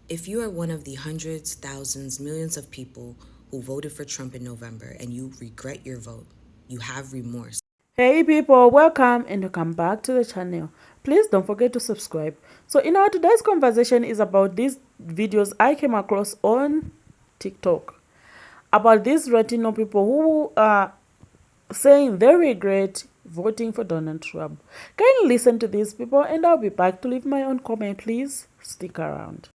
If you are one of the hundreds, thousands, millions of people who voted for Trump in November and you regret your vote, you have remorse. Hey people, welcome and welcome back to the channel. Please don't forget to subscribe. So today's conversation is about these videos I came across on TikTok about these Latino people who are saying they regret voting for Donald Trump. Can you listen to these people and I'll be back to leave my own comment. Please stick around.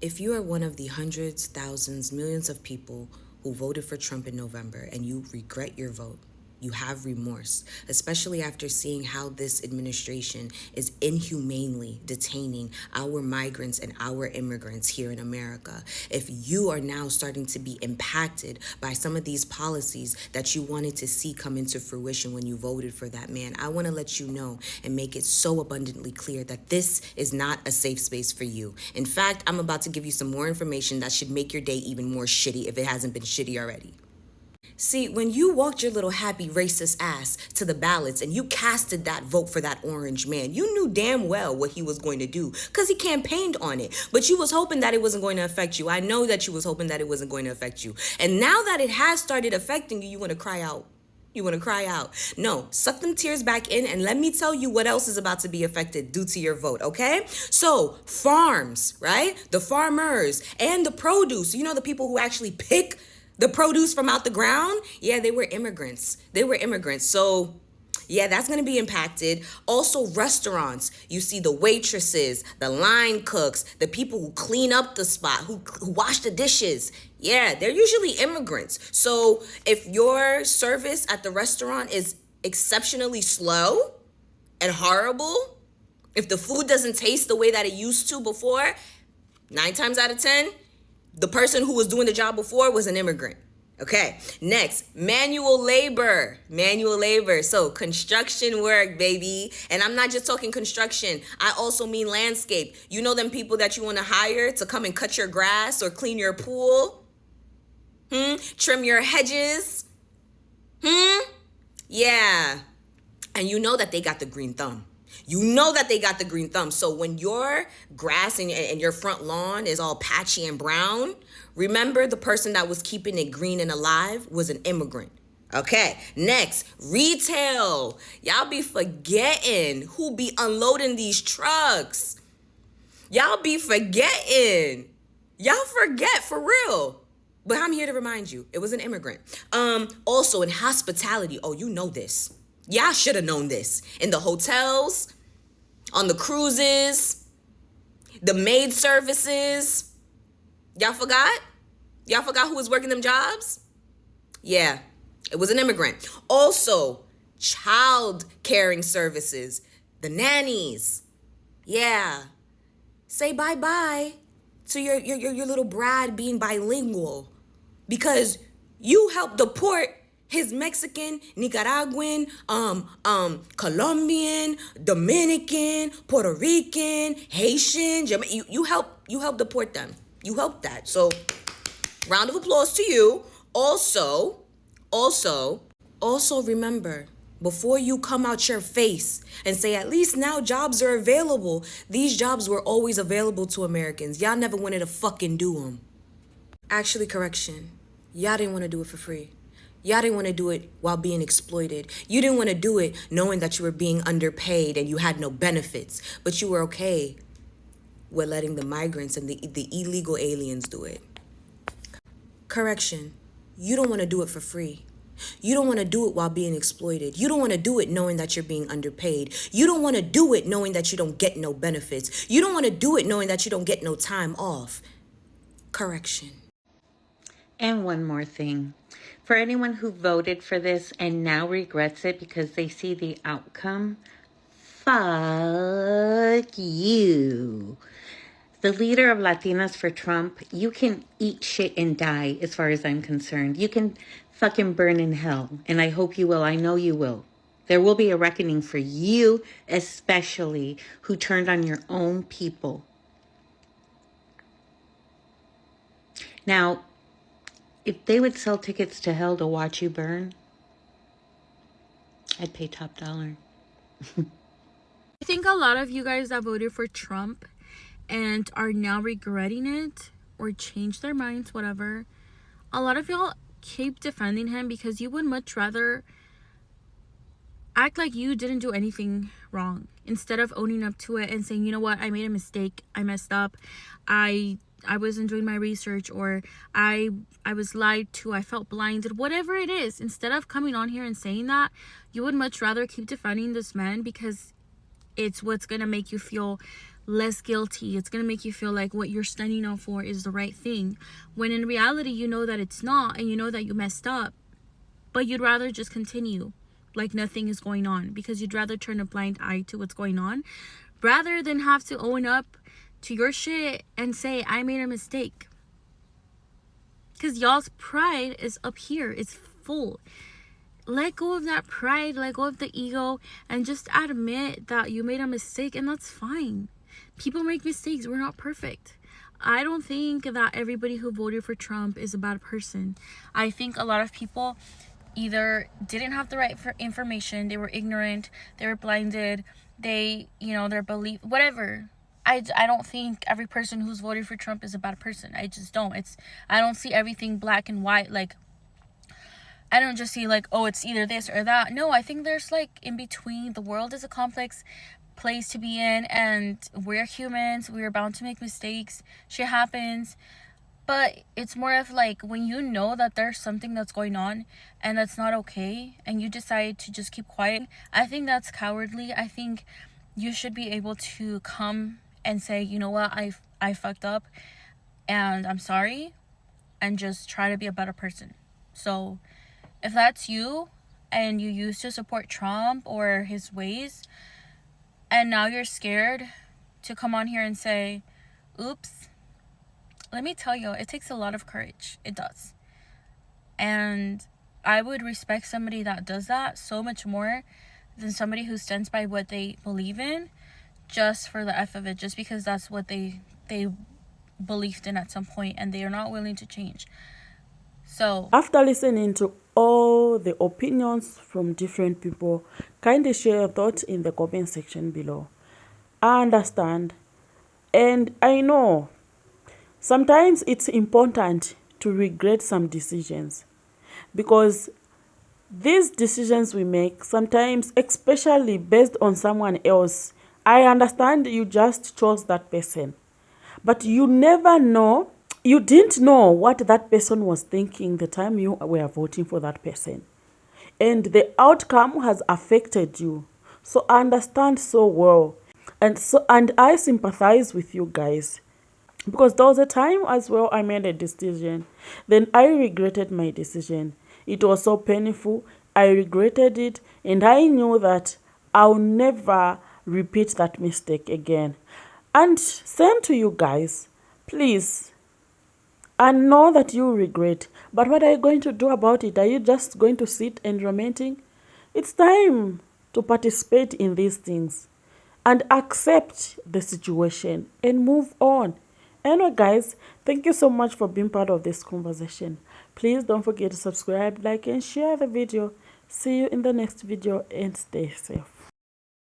If you are one of the hundreds, thousands, millions of people who voted for Trump in November and you regret your vote, you have remorse, especially after seeing how this administration is inhumanely detaining our migrants and our immigrants here in America. If you are now starting to be impacted by some of these policies that you wanted to see come into fruition when you voted for that man, I want to let you know and make it so abundantly clear that this is not a safe space for you. In fact, I'm about to give you some more information that should make your day even more shitty if it hasn't been shitty already. See, when you walked your little happy racist ass to the ballots and you casted that vote for that orange man, you knew damn well what he was going to do because he campaigned on it. But you was hoping that it wasn't going to affect you. I know that you was hoping that it wasn't going to affect you. And now that it has started affecting you, you want to cry out. You want to cry out. No, suck them tears back in and let me tell you what else is about to be affected due to your vote, okay? So, farms, right? The farmers and the produce, the people who actually pick the produce from out the ground, yeah, they were immigrants. They were immigrants. So, yeah, that's going to be impacted. Also, restaurants. You see the waitresses, the line cooks, the people who clean up the spot, who wash the dishes. Yeah, they're usually immigrants. So, if your service at the restaurant is exceptionally slow and horrible, if the food doesn't taste the way that it used to before, 9 times out of 10, the person who was doing the job before was an immigrant. Okay, next, manual labor. Manual labor. So construction work, baby. And I'm not just talking construction. I also mean landscape. You know them people that you want to hire to come and cut your grass or clean your pool? Trim your hedges? Yeah. And you know that they got the green thumb. You know that they got the green thumb. So when your grass and your front lawn is all patchy and brown, remember the person that was keeping it green and alive was an immigrant. Okay, next, retail. Y'all be forgetting who be unloading these trucks. Y'all be forgetting. Y'all forget for real. But I'm here to remind you, it was an immigrant. Also in hospitality, oh, you know this. Y'all should have known this. In the hotels, on the cruises, the maid services. Y'all forgot? Y'all forgot who was working them jobs? Yeah, it was an immigrant. Also, child caring services, the nannies. Yeah. Say bye-bye to your little Brad being bilingual because you helped deport his Mexican, Nicaraguan, Colombian, Dominican, Puerto Rican, Haitian, you help deport them. You helped that. So, round of applause to you. Also remember, before you come out your face and say, at least now jobs are available, these jobs were always available to Americans. Y'all never wanted to fucking do them. Actually, correction. Y'all didn't want to do it for free. Y'all didn't want to do it while being exploited. You didn't want to do it knowing that you were being underpaid and you had no benefits. But you were okay with letting the migrants and the illegal aliens do it. Correction. You don't want to do it for free. You don't want to do it while being exploited. You don't want to do it knowing that you're being underpaid. You don't want to do it knowing that you don't get no benefits. You don't want to do it knowing that you don't get no time off. Correction. And one more thing. For anyone who voted for this and now regrets it because they see the outcome, fuck you. The leader of Latinos for Trump, you can eat shit and die as far as I'm concerned. You can fucking burn in hell. And I hope you will. I know you will. There will be a reckoning for you, especially, who turned on your own people. Now, if they would sell tickets to hell to watch you burn, I'd pay top dollar. I think a lot of you guys that voted for Trump and are now regretting it or change their minds, whatever. A lot of y'all keep defending him because you would much rather act like you didn't do anything wrong instead of owning up to it and saying, you know what, I made a mistake, I messed up, I wasn't doing my research, or I was lied to, I felt blinded, whatever it is. Instead of coming on here and saying that, you would much rather keep defending this man because it's what's gonna make you feel less guilty. It's gonna make you feel like what you're standing up for is the right thing, when in reality you know that it's not, and you know that you messed up, but you'd rather just continue like nothing is going on because you'd rather turn a blind eye to what's going on rather than have to own up to your shit and say, I made a mistake. Because y'all's pride is up here, it's full. Let go of that pride, let go of the ego, and just admit that you made a mistake, and that's fine. People make mistakes, we're not perfect. I don't think that everybody who voted for Trump is a bad person. I think a lot of people either didn't have the right information, they were ignorant, they were blinded, their belief, whatever. I don't think every person who's voted for Trump is a bad person. I just don't. I don't see everything black and white. Like, I don't just see like, oh, it's either this or that. No, I think there's like in between. The world is a complex place to be in, and we're humans. We're bound to make mistakes. Shit happens. But it's more of like when you know that there's something that's going on and that's not okay, and you decide to just keep quiet, I think that's cowardly. I think you should be able to come and say, you know what, I fucked up and I'm sorry, and just try to be a better person. So if that's you and you used to support Trump or his ways, and now you're scared to come on here and say, oops, let me tell you, it takes a lot of courage. It does. And I would respect somebody that does that so much more than somebody who stands by what they believe in just for the F of it, just because that's what they believed in at some point and they are not willing to change. So after listening to all the opinions from different people, kindly share your thoughts in the comment section below. I understand, and I know sometimes it's important to regret some decisions, because these decisions we make sometimes, especially based on someone else, I understand you just chose that person, but you never know, you didn't know what that person was thinking the time you were voting for that person, and the outcome has affected you. So I understand so well, and I sympathize with you guys, because there was a time as well I made a decision, then I regretted my decision. It was so painful, I regretted it, and I knew that I'll never repeat that mistake again. And same to you guys, please. I know that you regret, but what are you going to do about it? Are you just going to sit and lamenting? It's time to participate in these things and accept the situation and move on. Anyway, guys, thank you so much for being part of this conversation. Please don't forget to subscribe, like, and share the video. See you in the next video, and stay safe.